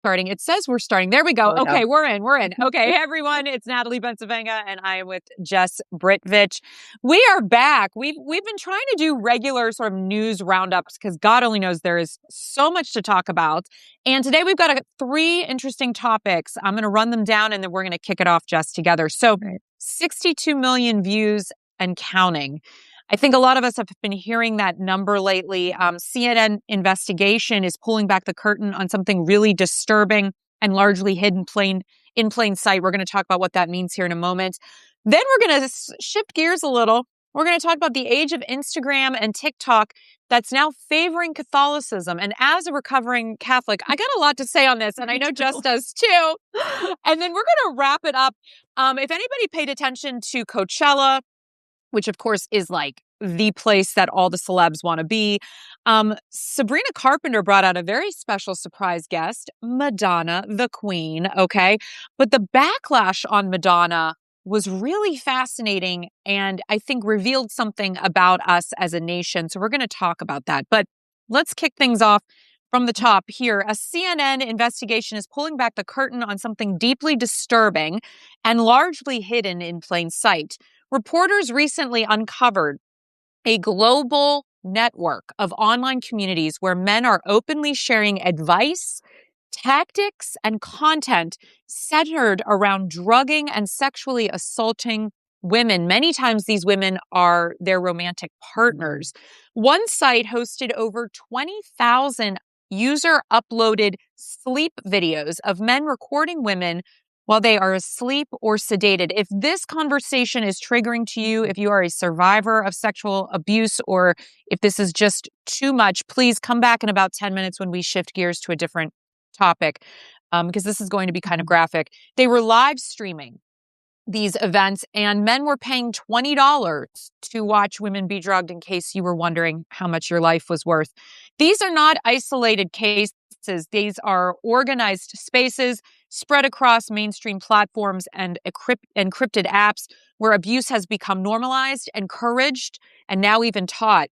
Starting. It says we're starting. There we go. There we Okay, go. we're in. We're in. Okay, hey everyone, it's Natalie Bensavenga, and I am with Jess Britvich. We are back. We've been trying to do regular sort of news roundups because God only knows there is so much to talk about. And today we've got three interesting topics. I'm going to run them down, and then we're going to kick it off, Jess, together. So, 62 million views and counting. I think a lot of us have been hearing that number lately. CNN investigation is pulling back the curtain on something really disturbing and largely hidden in plain sight. We're going to talk about what that means here in a moment. Then we're going to shift gears a little. We're going to talk about the age of Instagram and TikTok that's now favoring Catholicism. And as a recovering Catholic, I got a lot to say on this, and I know Jess does too. And then we're going to wrap it up. If anybody paid attention to Coachella, which of course is like the place that all the celebs want to be. Sabrina Carpenter brought out a very special surprise guest, Madonna, the Queen, okay? But the backlash on Madonna was really fascinating and I think revealed something about us as a nation. So we're going to talk about that. But let's kick things off from the top here. A CNN investigation is pulling back the curtain on something deeply disturbing and largely hidden in plain sight. Reporters recently uncovered a global network of online communities where men are openly sharing advice, tactics, and content centered around drugging and sexually assaulting women. Many times these women are their romantic partners. One site hosted over 20,000 user-uploaded sleep videos of men recording women while they are asleep or sedated. If this conversation is triggering to you, if you are a survivor of sexual abuse, or if this is just too much, please come back in about 10 minutes when we shift gears to a different topic, because this is going to be kind of graphic. They were live streaming these events, and men were paying $20 to watch women be drugged, in case you were wondering how much your life was worth. These are not isolated cases. These are organized spaces spread across mainstream platforms and encrypted apps where abuse has become normalized, encouraged, and now even taught.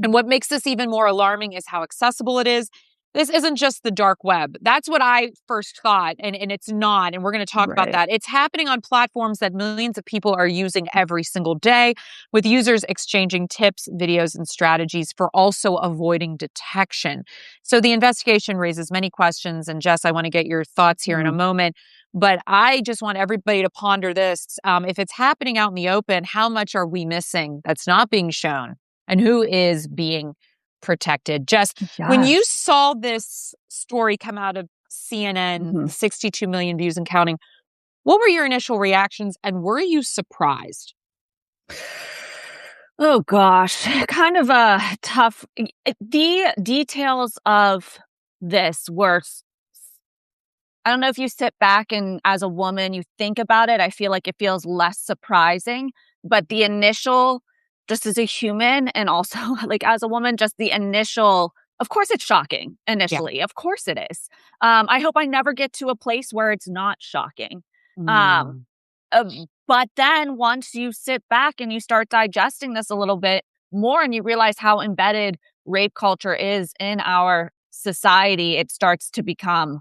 And what makes this even more alarming is how accessible it is. This isn't just the dark web. That's what I first thought, and it's not, and we're going to talk about that. It's happening on platforms that millions of people are using every single day, with users exchanging tips, videos, and strategies for also avoiding detection. So the investigation raises many questions, and Jess, I want to get your thoughts here in a moment, but I just want everybody to ponder this. If it's happening out in the open, how much are we missing that's not being shown, and who is being protected? Jess, when you saw this story come out of CNN, 62 million views and counting, what were your initial reactions, and were you surprised? Oh gosh, kind of a tough. The details of this were, I don't know if you sit back and as a woman, you think about it, I feel like it feels less surprising, but the initial, just as a human and also like as a woman, just the initial, of course it's shocking initially. Of course it is. I hope I never get to a place where it's not shocking. But then once you sit back and you start digesting this a little bit more and you realize how embedded rape culture is in our society, it starts to become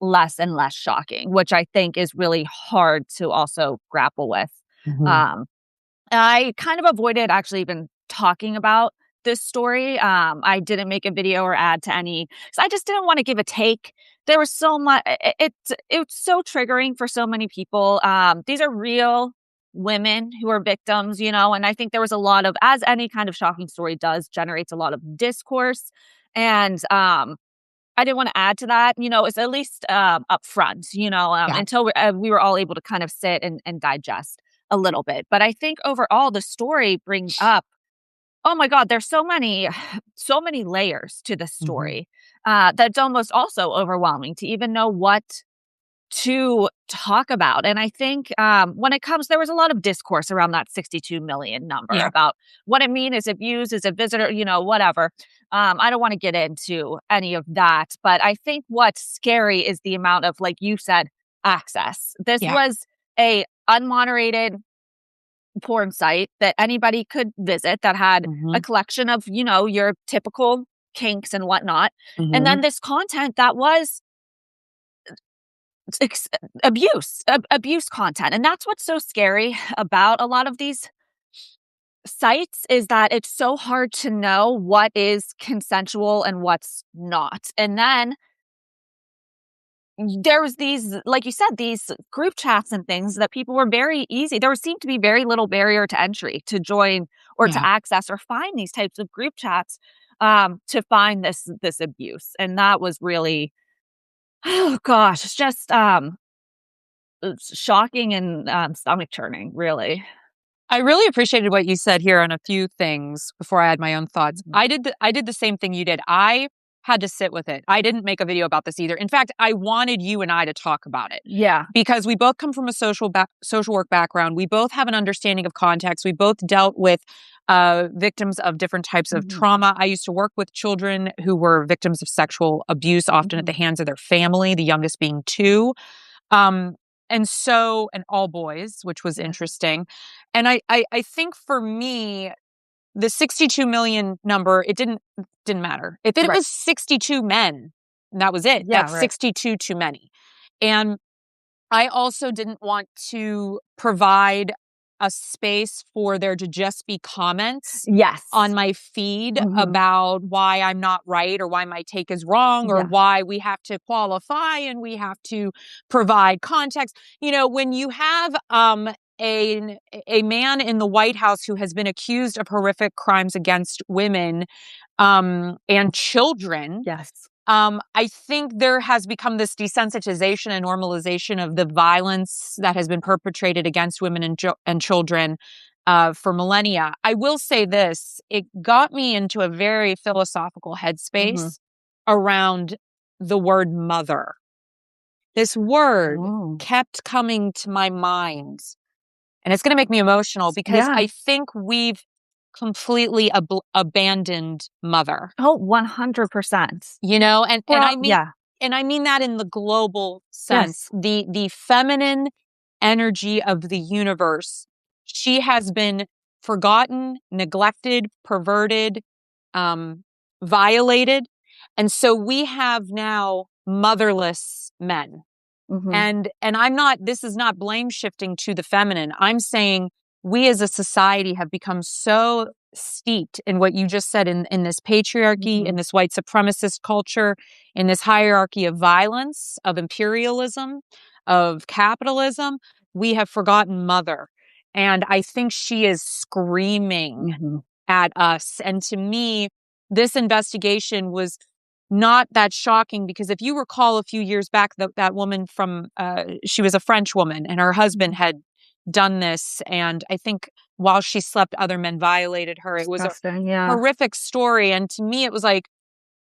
less and less shocking, which I think is really hard to also grapple with. I kind of avoided actually even talking about this story. I didn't make a video or add to any, because I just didn't want to give a take. There was so much, it's so triggering for so many people. These are real women who are victims, and I think there was a lot of, as any kind of shocking story does, generates a lot of discourse. And I didn't want to add to that, it's at least up front, until we were all able to kind of sit and digest a little bit. But I think overall the story brings up, oh my God, there's so many layers to the story that's almost also overwhelming to even know what to talk about. And I think when it comes, there was a lot of discourse around that 62 million number about what it means, is it views, is it visitor, whatever. I don't want to get into any of that, but I think what's scary is the amount of, like you said, access. This was a unmoderated porn site that anybody could visit that had a collection of, your typical kinks and whatnot. And then this content that was ex- abuse content. And that's what's so scary about a lot of these sites, is that it's so hard to know what is consensual and what's not. And then there was these, like you said, these group chats and things that people were very easy. There seemed to be very little barrier to entry to join or to Yeah. access or find these types of group chats, to find this abuse. And that was really, oh gosh, it's just it's shocking and stomach churning, really. I really appreciated what you said here on a few things before I had my own thoughts. Mhm. I did the same thing you did. I had to sit with it. I didn't make a video about this either. In fact, I wanted you and I to talk about it Yeah. because we both come from a social work background. We both have an understanding of context. We both dealt with victims of different types of Mhm. trauma. I used to work with children who were victims of sexual abuse, often at the Mhm. hands of their family, the youngest being 2. Um, and all boys, which was Yeah. interesting. And I think for me, the 62 million number, it didn't matter. If it Right. was 62 men, and that was it. Yeah. That's Right. 62 too many. And I also didn't want to provide a space for there to just be comments on Yes. my feed Hmm. about why I'm not right or why my take is wrong or Yeah. why we have to qualify and we have to provide context. You know, when you have a man in the White House who has been accused of horrific crimes against women and children, Yes. I think there has become this desensitization and normalization of the violence that has been perpetrated against women and children for millennia. I will say this, it got me into a very philosophical Hmm. headspace around the word mother. This word Oh. kept coming to my mind, and it's going to make me emotional because Yeah. I think we've completely abandoned mother. Oh, 100%. You know, Well, yeah. and I mean that in the global sense. Yes. The feminine energy of the universe, she has been forgotten, neglected, perverted, um, violated. And so we have now motherless men. Hmm. And I'm not, this is not blame shifting to the feminine. I'm saying we as a society have become so steeped in what you just said in this patriarchy, Hmm. in this white supremacist culture, in this hierarchy of violence, of imperialism, of capitalism. We have forgotten mother. And I think she is screaming Hmm. at us. And to me, this investigation was not that shocking because if you recall a few years back, that woman from, she was a French woman and her husband had done this. And I think while she slept, other men violated her. It was a Disgusting. Yeah. horrific story. And to me, it was like,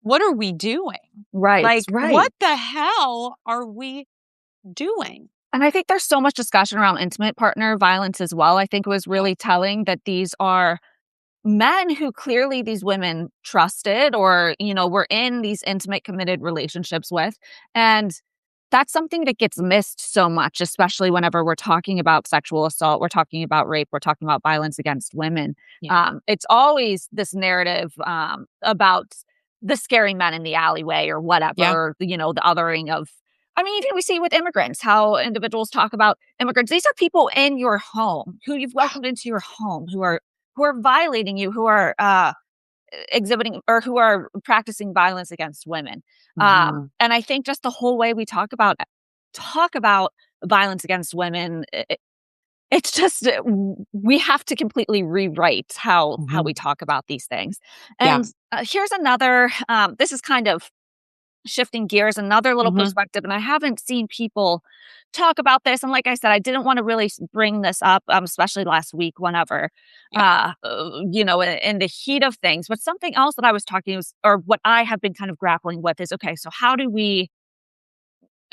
what are we doing? Right. Like, Right. what the hell are we doing? And I think there's so much discussion around intimate partner violence as well. I think it was really telling that these are men who clearly these women trusted or, were in these intimate, committed relationships with. And that's something that gets missed so much, especially whenever we're talking about sexual assault, we're talking about rape, we're talking about violence against women. Yeah. It's always this narrative about the scary men in the alleyway or Yeah. whatever, the othering of. I mean, even we see with immigrants, how individuals talk about immigrants. These are people in your home who you've welcomed into your home, who are violating you, who are exhibiting or who are practicing violence against women. Mhm. And I think just the whole way we talk about violence against women, it's just we have to completely rewrite how we Mhm. talk about these things. Yeah. And here's another. This is kind of shifting gears, another little Mhm. perspective, and I haven't seen people talk about this. And like I said, I didn't want to really bring this up, especially last week, whenever, Yeah. in the heat of things. But something else that I was talking was, or what I have been kind of grappling with is, okay, so how do we,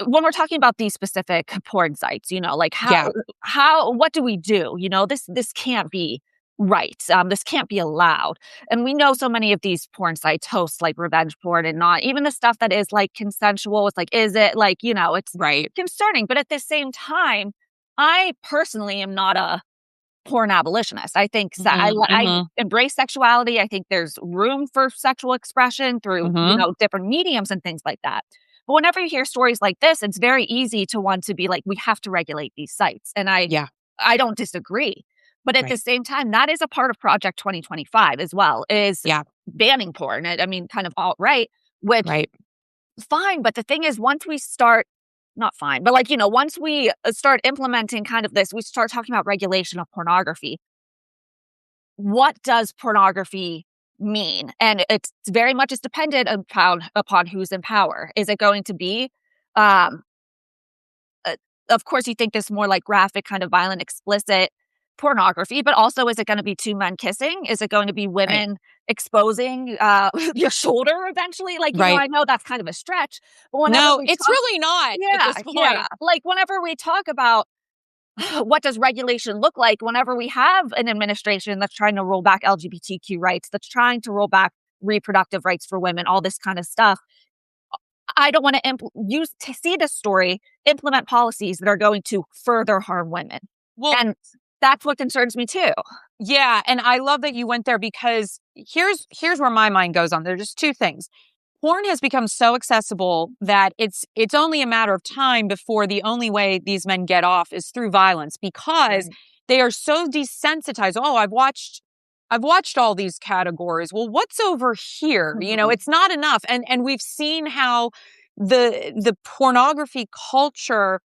when we're talking about these specific porn sites, like Yeah. what do we do? This can't be right. This can't be allowed. And we know so many of these porn sites host like revenge porn and not even the stuff that is like consensual. It's like, is it like, it's Right. concerning. But at the same time, I personally am not a porn abolitionist. I think Mhm. I Mhm. embrace sexuality. I think there's room for sexual expression through, Mhm. different mediums and things like that. But whenever you hear stories like this, it's very easy to want to be like, we have to regulate these sites. And Yeah. I don't disagree. But at the Right. same time, that is a part of Project 2025 as well, is Yeah. banning porn. I mean, kind of alt-right, which Right. fine. But the thing is, once we start, not fine, but like, once we start implementing kind of this, we start talking about regulation of pornography. What does pornography mean? And it's very much is dependent upon who's in power. Is it going to be, um, uh, of course, you think this more like graphic, kind of violent, explicit pornography, but also is it going to be two men kissing? Is it going to be Right. women exposing your shoulder eventually? Like, Right. I know that's kind of a stretch, but whenever No, we it's talk, really not at yeah, this yeah, point. like whenever we talk about what does regulation look like whenever we have an administration that's trying to roll back LGBTQ rights, that's trying to roll back reproductive rights for women, all this kind of stuff. I don't want to use to see this story implement policies that are going to further harm women. Well, And that's what concerns me too. yeah, and I love that you went there because here's where my mind goes on. There's just two things. Porn has become so accessible that it's only a matter of time before the only way these men get off is through violence because Right. they are so desensitized. Oh, I've watched all these categories. Well, what's over here? Mhm. It's not enough. And we've seen how the pornography culture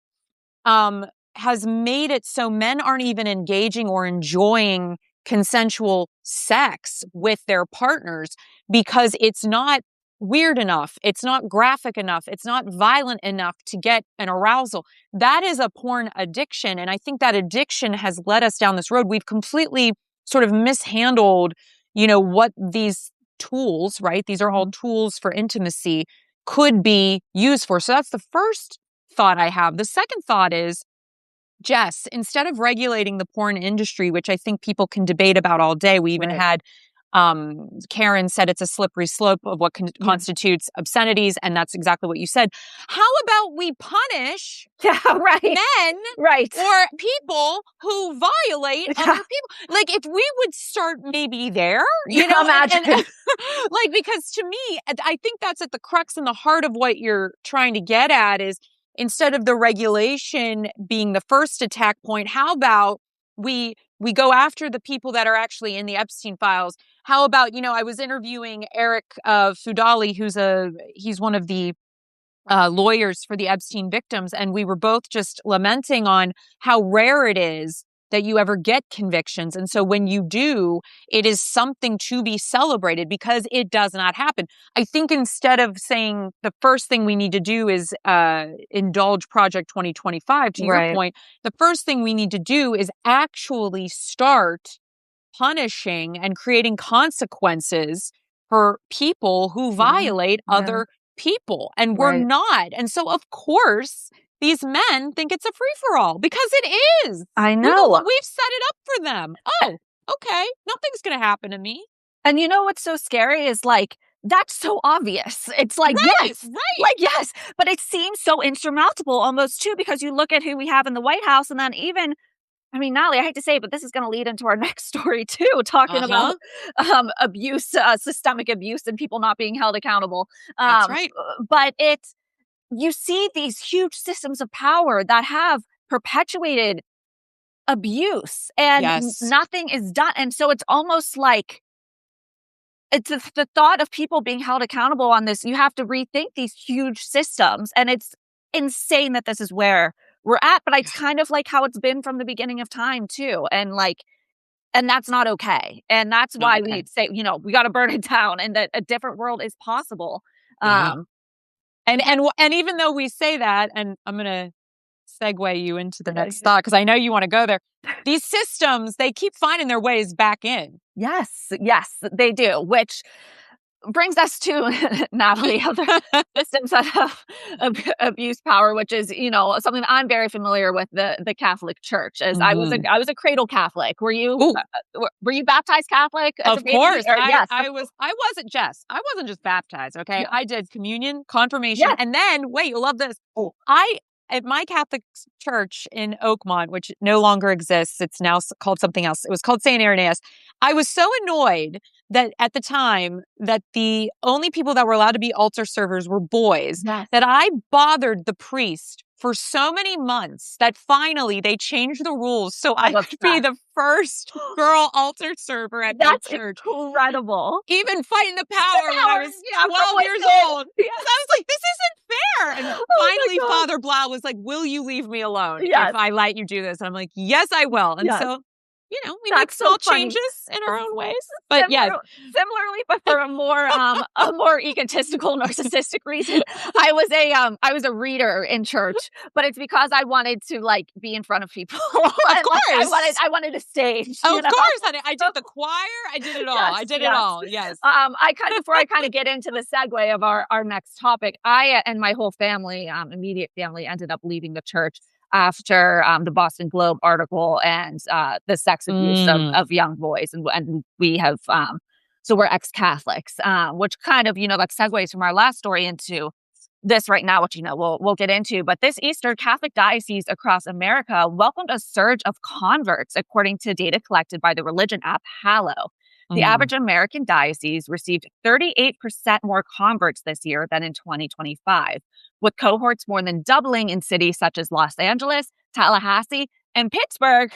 um, has made it so men aren't even engaging or enjoying consensual sex with their partners because it's not weird enough. It's not graphic enough. It's not violent enough to get an arousal. That is a porn addiction. And I think that addiction has led us down this road. We've completely sort of mishandled, what these tools, right? These are all Mhm. tools for intimacy could be used for. So that's the first thought I have. The second thought is, Jess, instead of regulating the porn industry, which I think people can debate about all day, we even Right. had Karen said it's a slippery slope of what Yeah. constitutes obscenities, and that's exactly what you said. How about we punish Yeah. Right. men Right. or people who violate other Yeah. people? Like if we would start maybe there, Yeah. and Imagine. like because to me, I think that's at the crux and the heart of what you're trying to get at is instead of the regulation being the first attack point, how about we go after the people that are actually in the Epstein files? How about, I was interviewing Eric Fudali, he's one of the lawyers for the Epstein victims. And we were both just lamenting on how rare it is that you ever get convictions. And so when you do, it is something to be celebrated because it does not happen. I think instead of saying the first thing we need to do is indulge Project 2025, to your Right. point, the first thing we need to do is actually start punishing and creating consequences for people who Yeah. violate Yeah. other people. And we're Right. not. And so, of course, these men think it's a free for all because it is. I know. We've set it up for them. Oh, okay. Nothing's going to happen to me. And you know what's so scary is like, that's so obvious. It's like, Right. yes, Right. like, yes, but it seems so insurmountable almost too, because you look at who we have in the White House and then even, I mean, Natalie, I hate to say it, but this is going to lead into our next story too, talking Uh about huh. abuse, systemic abuse and people not being held accountable. That's right. But it's, you see these huge systems of power that have perpetuated abuse and Yes. nothing is done. And so it's almost like, it's the thought of people being held accountable on this, you have to rethink these huge systems, and it's insane that this is where we're at, but it's kind of like how it's been from the beginning of time too, and, like, and that's not okay, and that's Not why we okay. say, we gotta burn it down and that a different world is possible. Yeah. Um, And even though we say that, and I'm gonna segue you into the next thought because I know you want to go there. These systems, they keep finding their ways back in. yes, yes, they do, which brings us to Natalie, other systems that have abuse power, which is, something that I'm very familiar with, the Catholic Church. As Mhm. I was a cradle Catholic. Were you Ooh, were you baptized Catholic as a of baby? course. Or I yes, I was I wasn't Jess. I wasn't just baptized, okay? yeah, I did communion, confirmation, yes. and then wait, you'll love this. Oh, I at my Catholic church in Oakmont, which no longer exists, it's now called something else. It was called St. Irenaeus. I was so annoyed that at the time that the only people that were allowed to be altar servers were boys, Yes. that I bothered the priest for so many months that finally they changed the rules so I could be the first girl altar server at my church. Incredible. Even fighting the power when I was 12 years old. Yes. I was like, this isn't fair. And finally, Father Blau was like, will you leave me alone if I let you do this? And I'm like, yes, I will. And so, we make small changes in our own ways. But similarly, but for a more egotistical, narcissistic reason, I was a reader in church, but it's because I wanted to like be in front of people. Of course, I wanted a stage. Of course, I did the choir. I did it all. I did it all. Yes. Before I get into the segue of our next topic, I and my whole family, immediate family, ended up leaving the church after the Boston Globe article and the sex abuse of young boys. And we have, so we're ex-Catholics, which kind of, that segues from our last story into this right now, which, we'll get into. But this Eastern Catholic diocese across America welcomed a surge of converts, according to data collected by the religion app Hallow. The average American diocese received 38% more converts this year than in 2025, with cohorts more than doubling in cities such as Los Angeles, Tallahassee, and Pittsburgh.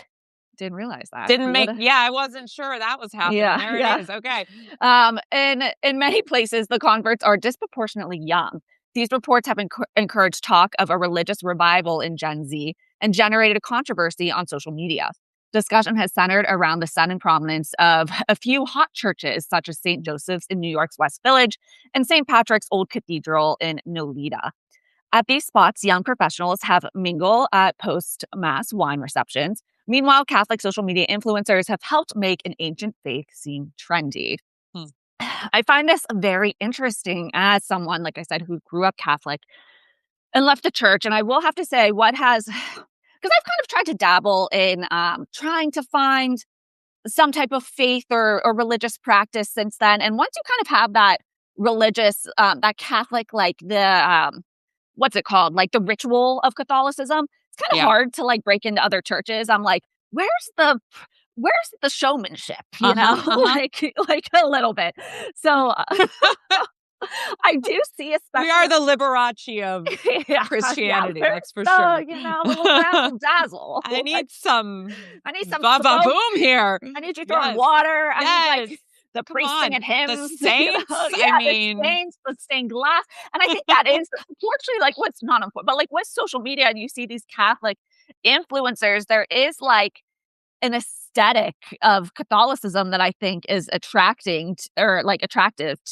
Didn't realize that. I wasn't sure that was happening. It is. Okay. In many places, the converts are disproportionately young. These reports have encouraged talk of a religious revival in Gen Z and generated a controversy on social media. Discussion has centered around the sudden prominence of a few hot churches, such as St. Joseph's in New York's West Village and St. Patrick's Old Cathedral in Nolita. At these spots, young professionals have mingle at post-Mass wine receptions. Meanwhile, Catholic social media influencers have helped make an ancient faith seem trendy. I find this very interesting as someone, like I said, who grew up Catholic and left the church. And I will have to say, because I've kind of tried to dabble in trying to find some type of faith or religious practice since then. And once you kind of have that religious, that Catholic, like what's it called? Like the ritual of Catholicism, it's kind of hard to like break into other churches. I'm like, where's the showmanship, like a little bit. So I do see, especially we are the Liberace of Christianity. That's for sure. A little razzle dazzle. I need some baba boom here. I need you throwing water. I need like the priest singing hymns. The saints. The stained glass. And I think that is unfortunately like what's not important. But like with social media, and you see these Catholic influencers, there is like an aesthetic of Catholicism that I think is attractive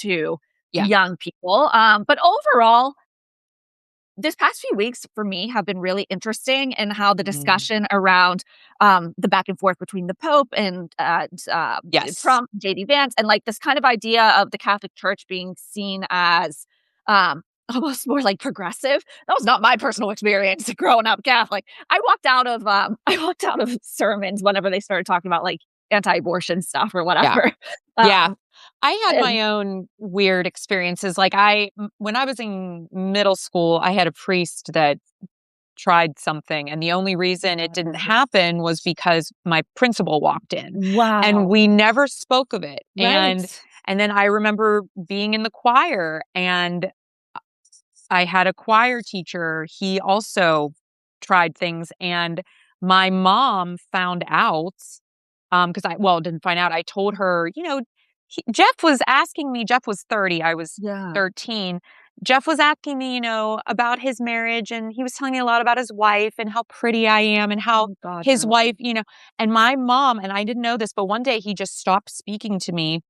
to young people. But overall, this past few weeks for me have been really interesting in how the discussion around the back and forth between the Pope and Trump, JD Vance, and like this kind of idea of the Catholic Church being seen as almost more like progressive. That was not my personal experience growing up Catholic. I walked out of sermons whenever they started talking about like anti-abortion stuff or whatever. I had my own weird experiences. Like when I was in middle school, I had a priest that tried something, and the only reason it didn't happen was because my principal walked in. Wow. And we never spoke of it. Right. And then I remember being in the choir, and I had a choir teacher. He also tried things, and my mom found out because didn't find out. I told her, Jeff was asking me, Jeff was 30, I was 13. Jeff was asking me, about his marriage, and he was telling me a lot about his wife and how pretty I am and how his wife, and my mom, and I didn't know this, but one day he just stopped speaking to me.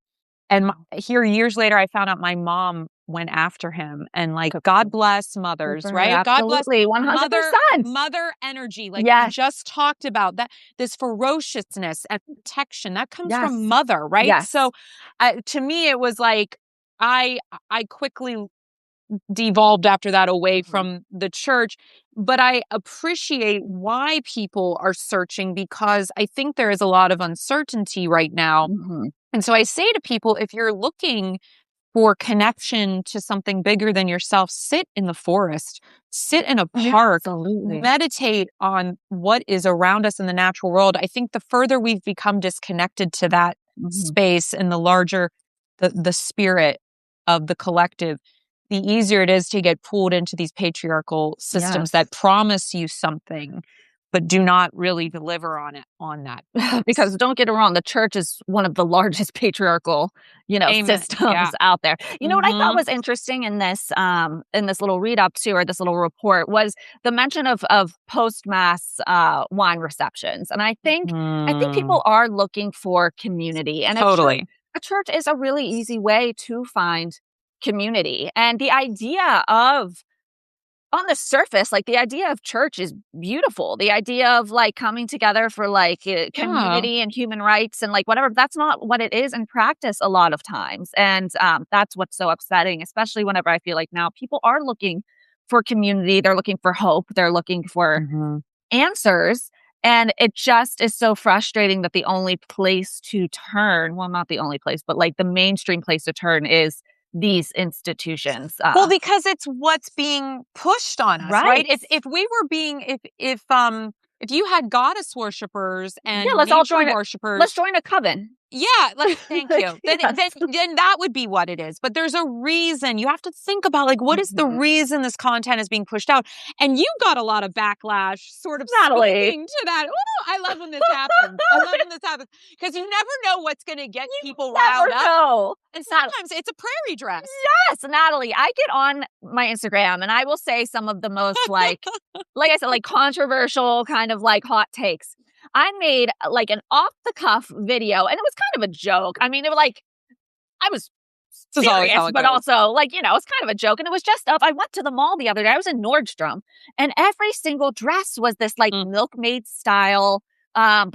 And here years later, I found out my mom went after him, and like, God bless mothers, right? Absolutely, God bless 100%. mother energy. Like we just talked about that, this ferociousness and protection that comes from mother, right? Yes. So to me, it was like, I quickly devolved after that away from the church, but I appreciate why people are searching, because I think there is a lot of uncertainty right now. And so I say to people, if you're looking for connection to something bigger than yourself, sit in the forest, sit in a park, meditate on what is around us in the natural world. I think the further we've become disconnected to that space and the larger the spirit of the collective, the easier it is to get pulled into these patriarchal systems that promise you something but do not really deliver on that. Because don't get it wrong, the church is one of the largest patriarchal, Amen. systems Yeah. out there. You know what I thought Mhm. was interesting in this little read up to, or this little report, was the mention of post mass wine receptions, and I think Mm. people are looking for community, and Totally. a church is a really easy way to find community, and the idea of on the surface, like, the idea of church is beautiful. The idea of, like, coming together for, like, Yeah. community and human rights and, like, whatever, that's not what it is in practice a lot of times, and, that's what's so upsetting, especially whenever I feel like now people are looking for community, they're looking for hope, they're looking for Mhm. answers, and it just is so frustrating that the only place to turn, well, not the only place, but, like, the mainstream place to turn is these institutions, Well, because it's what's being pushed on us, right? right. If we were being if you had goddess worshipers Yeah, and nature let's worshipers, join a coven. yeah, thank Like, you. yes. Then that would be what it is. But there's a reason. You have to think about, like, what is the Mhm. reason this content is being pushed out? And you got a lot of backlash sort of Natalie. speaking to that. Oh, I love when this happens. I love when this happens because you never know what's going to get people Never riled up. know. And Nat sometimes it's a prairie dress. Yes, Natalie, I get on my Instagram and I will say some of the most, like I said, like, controversial, kind of, like, hot takes. I made, like, an off the cuff video, and it was kind of a joke. I mean, it was like, I was This is always serious, how it but goes. also, like, it's kind of a joke, and it was just up. I went to the mall the other day. I was in Nordstrom, and every single dress was this, like, Mm. milkmaid style, hem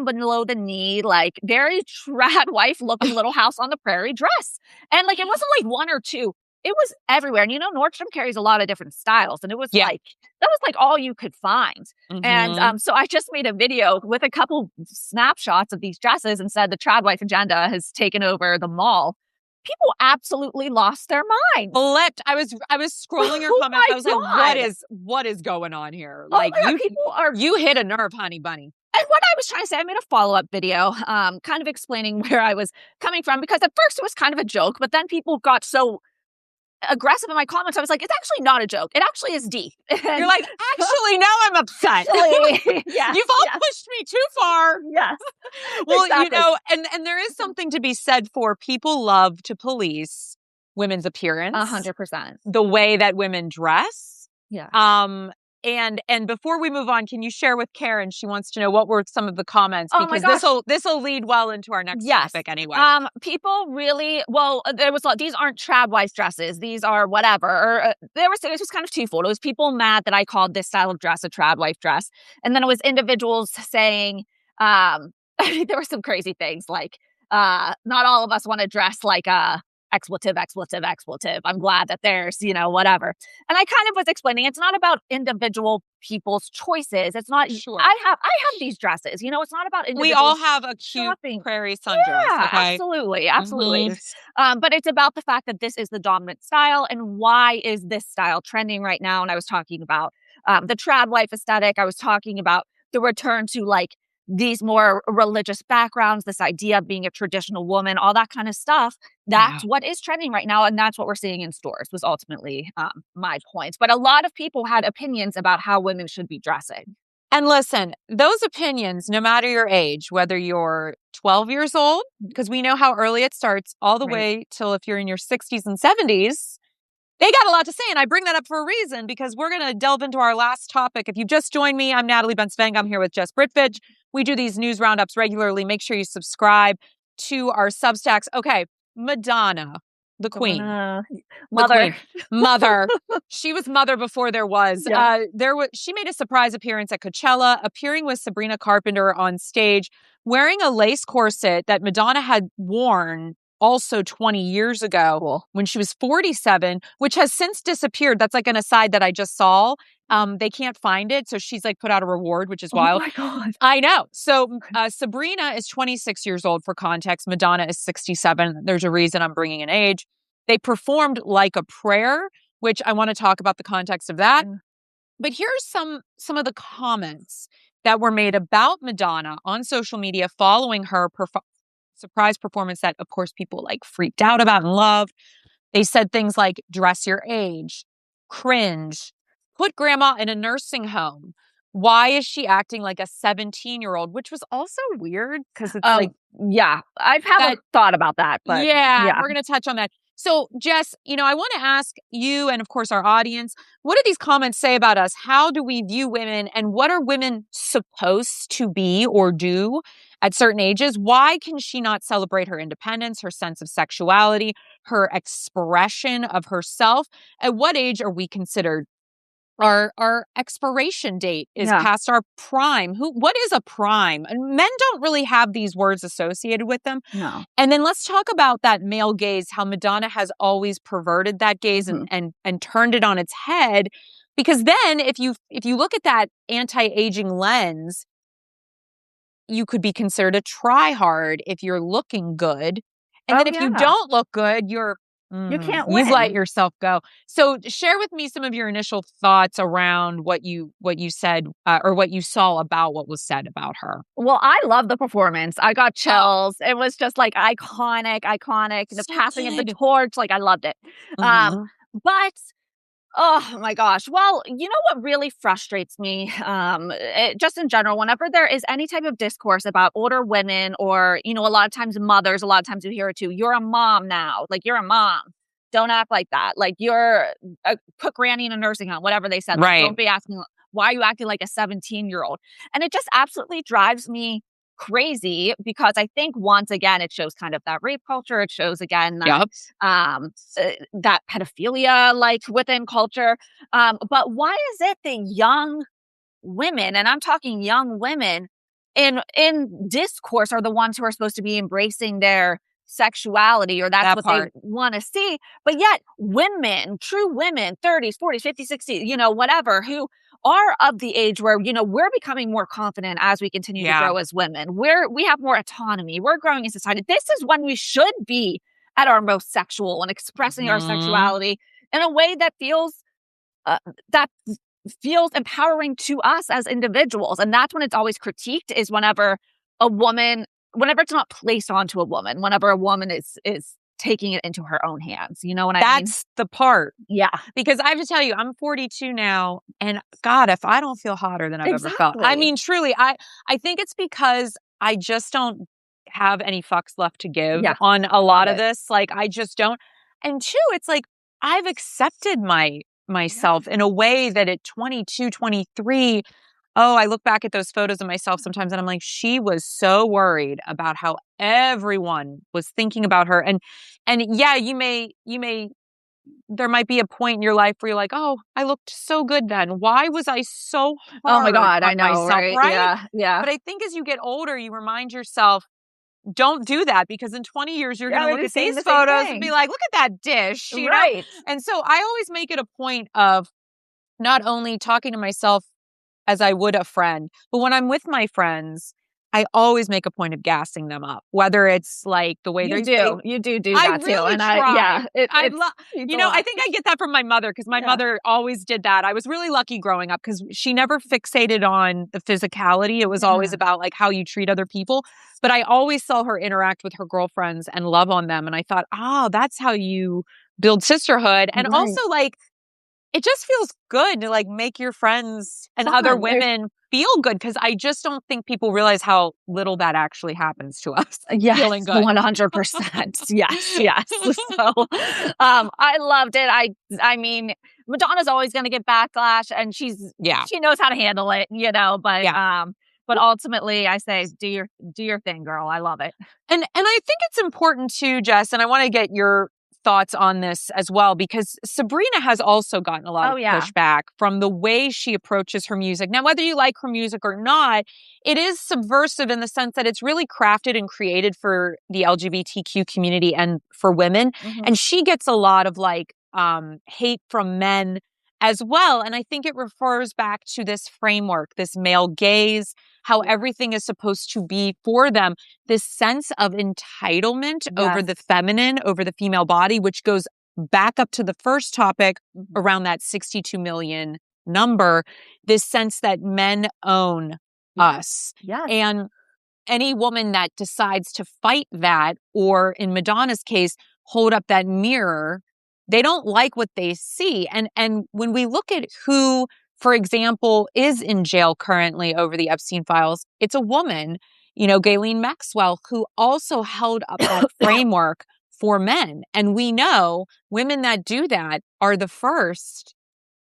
below the knee, like, very trad wife looking Little House on the Prairie dress. And, like, it wasn't like one or two. It was everywhere. And Nordstrom carries a lot of different styles, and it was Yeah. like that was like all you could find. And Mhm. so I just made a video with a couple snapshots of these dresses and said the trad wife agenda has taken over the mall. People absolutely lost their minds. Flipped. I was scrolling your Oh comments. my I was like, god! what is going on here? Oh Like, my god, people are. you hit a nerve, honey bunny. And what I was trying to say, I made a follow-up video, kind of explaining where I was coming from, because at first it was kind of a joke, but then people got so aggressive in my comments. I was like, it's actually not a joke. It actually is deep. You're And like, actually, now I'm upset. actually, yes, You've all yes, pushed me too far. yes, Well, exactly. and there is something to be said for people love to police women's appearance, 100%. the way that women dress. Yeah. And before we move on, can you share with Karen? She wants to know what were some of the comments, Oh my because gosh. this will lead well into our next Yes. topic anyway. People really, well, there was these aren't trad wife dresses. These are whatever. Or it was kind of twofold. It was people mad that I called this style of dress a trad wife dress, and then it was individuals saying, there were some crazy things like, not all of us want to dress like a expletive, expletive, expletive. I'm glad that there's, whatever. And I kind of was explaining it's not about individual people's choices. It's not. Sure. I have these dresses. It's not about We all individuals have a cute shopping. prairie sundress, Yeah, okay? absolutely, absolutely. Mhm. But it's about the fact that this is the dominant style, and why is this style trending right now? And I was talking about the trad wife aesthetic. I was talking about the return to, like, these more religious backgrounds, this idea of being a traditional woman, all that kind of stuff. Yeah. That's what is trending right now, and that's what we're seeing in stores. Was ultimately my point. But a lot of people had opinions about how women should be dressing. And listen, those opinions, no matter your age, whether you're 12 years old, because we know how early it starts, all the Right. way till if you're in your 60s and 70s, they got a lot to say. And I bring that up for a reason, because we're going to delve into our last topic. If you've just joined me, I'm Natalie Bensveng. I'm here with Jess Britvich. We do these news roundups regularly. Make sure you subscribe to our Substacks. Okay, Madonna, the queen. Mother. The queen. Mother. She was mother before there was. Yeah. She made a surprise appearance at Coachella, appearing with Sabrina Carpenter on stage, wearing a lace corset that Madonna had worn also 20 years ago. Cool. When she was 47, which has since disappeared. That's like an aside that I just saw. They can't find it. So she's like put out a reward, which is wild. Oh my god. I know. So Sabrina is 26 years old, for context. Madonna is 67. There's a reason I'm bringing an age. They performed Like a Prayer, which I want to talk about the context of that. But here's some of the comments that were made about Madonna on social media following her surprise performance that, of course, people like freaked out about and loved. They said things like dress your age, cringe, put grandma in a nursing home. Why is she acting like a 17-year-old? Which was also weird because it's like Yeah, I haven't thought about that, but yeah, yeah. we're going to touch on that. So, Jess, I want to ask you and, of course, our audience, what do these comments say about us? How do we view women, and what are women supposed to be or do at certain ages? Why can she not celebrate her independence, her sense of sexuality, her expression of herself? At what age are we considered our expiration date is Yeah. past our prime? What is a prime? And men don't really have these words associated with them. No. And then let's talk about that male gaze, how Madonna has always perverted that gaze and turned it on its head. Because then if you look at that anti-aging lens, you could be considered a try-hard if you're looking good. And then if you don't look good, You can't you've let win. yourself go. So share with me some of your initial thoughts around what you said or what you saw about what was said about her. Well, I love the performance. I got Oh, chills. It was just like iconic. The so passing of the good. torch, like I loved it. Mhm. But oh my gosh. Well, you know what really frustrates me, just in general, whenever there is any type of discourse about older women or, a lot of times mothers, a lot of times you hear it too. You're a mom now. Like, you're a mom. Don't act like that. Like, put granny in a nursing home, whatever they said. Like, Right. don't be asking, why are you acting like a 17-year-old? And it just absolutely drives me crazy because I think once again, it shows kind of that rape culture. It shows again that Yep. that pedophilia like within culture. But why is it that young women, and I'm talking young women in discourse, are the ones who are supposed to be embracing their sexuality, or that's That what they part. want to see, but yet women, true women, 30s, 40s, 50s, 60s, whatever, who are of the age where we're becoming more confident as we continue to Yeah. grow as women. We have more autonomy, we're growing in society. This is when we should be at our most sexual and expressing our Mhm. sexuality in a way uh, that feels empowering to us as individuals. And that's when it's always critiqued, is whenever it's not placed onto a woman, whenever a woman is taking it into her own hands. You know what I mean? That's the part. Yeah, Because I have to tell you, I'm 42 now, and God, if I don't feel hotter than I've ever felt. I exactly. mean, truly, I think it's because I just don't have any fucks left to give Yeah, on a love lot of it. this. Like, I just don't. And two, it's like I've accepted Yeah. myself in a way that at 22, 23, oh, I look back at those photos of myself sometimes and I'm like, she was so worried about how everyone was thinking about her. And yeah, you may there might be a point in your life where you're like, "Oh, I looked so good then. Why was I so Oh my hard God, I on know, myself?" right? Right? Yeah, yeah. But I think as you get older, you remind yourself, don't do that, because in 20 years you're Yeah, going I'm to gonna look be at saying these the same photos and be thing. like, "Look at that dish." Right. And so I always make it a point of not only talking to myself as I would a friend, but when I'm with my friends, I always make a point of gassing them up, whether it's like the way You they do. You do I that too. really And try. I it's love, means a I lot. think I get that from my mother, because my Yeah. mother always did that. I was really lucky growing up because she never fixated on the physicality. It was always Yeah. about like how you treat other people. But I always saw her interact with her girlfriends and love on them. And I thought, oh, that's how you build sisterhood. And Right. also, like, it just feels good to like make your friends and other Fun. women feel good, because I just don't think people realize how little that actually happens to us. Yes, Feeling good. 100%. Yes, yes. So, I loved it. I mean, Madonna's always gonna get backlash, and Yeah. she knows how to handle it, Yeah. but ultimately I say, do your thing, girl. I love it. And I think it's important too, Jess, and I want to get your thoughts on this as well, because Sabrina has also gotten a lot Oh, of yeah. pushback from the way she approaches her music. Now, whether you like her music or not, it is subversive in the sense that it's really crafted and created for the LGBTQ community and for women. Mhm. And she gets a lot of like hate from men as well. And I think it refers back to this framework, this male gaze, how Yeah. everything is supposed to be for them, this sense of entitlement over Yes. the feminine, over the female body, which goes back up to the first topic Mhm. around that 62 million number, this sense that men own Yes. us. Yes. And any woman that decides to fight that, or in Madonna's case, hold up that mirror, they don't like what they see. And when we look at who, for example, is in jail currently over the Epstein files, it's a woman, Ghislaine Maxwell, who also held up that framework for men. And we know women that do that are the first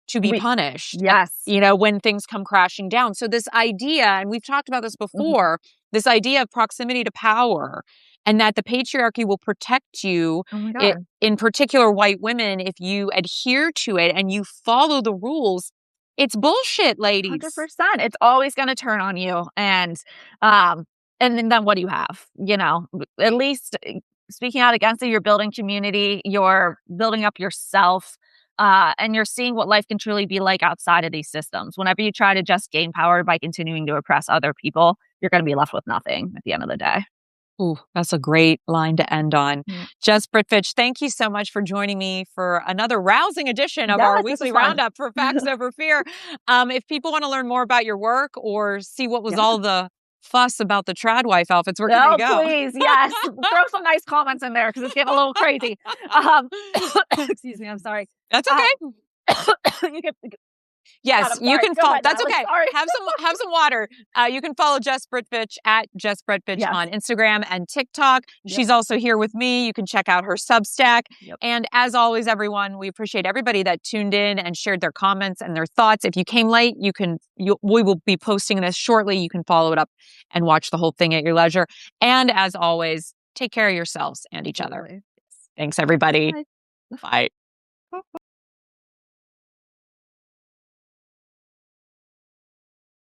to be punished, Yes. when things come crashing down. So this idea, and we've talked about this before, this idea of proximity to power, and that the patriarchy will protect you, Oh my God. in particular white women, if you adhere to it and you follow the rules. It's bullshit, ladies. 100%. It's always going to turn on you. And then what do you have? At least speaking out against it, you're building community, you're building up yourself, and you're seeing what life can truly be like outside of these systems. Whenever you try to just gain power by continuing to oppress other people, you're going to be left with nothing at the end of the day. Ooh, that's a great line to end on. Mm. Jess Brittvich, thank you so much for joining me for another rousing edition of our weekly roundup for Facts Over Fear. If people want to learn more about your work or see what was all the fuss about the trad wife outfits, where can they go? Please, yes. Throw some nice comments in there because it's getting a little crazy. Excuse me, I'm sorry. That's okay. You can, yes, God, you can follow. That's Natalie, okay. sorry. Have some water. You can follow Jess Brittvich at Jess Brittvich on Instagram and TikTok. She's also here with me. You can check out her Substack. And as always, everyone, we appreciate everybody that tuned in and shared their comments and their thoughts. If you came late, we will be posting this shortly. You can follow it up and watch the whole thing at your leisure. And as always, take care of yourselves and each other. Thanks, everybody. Bye.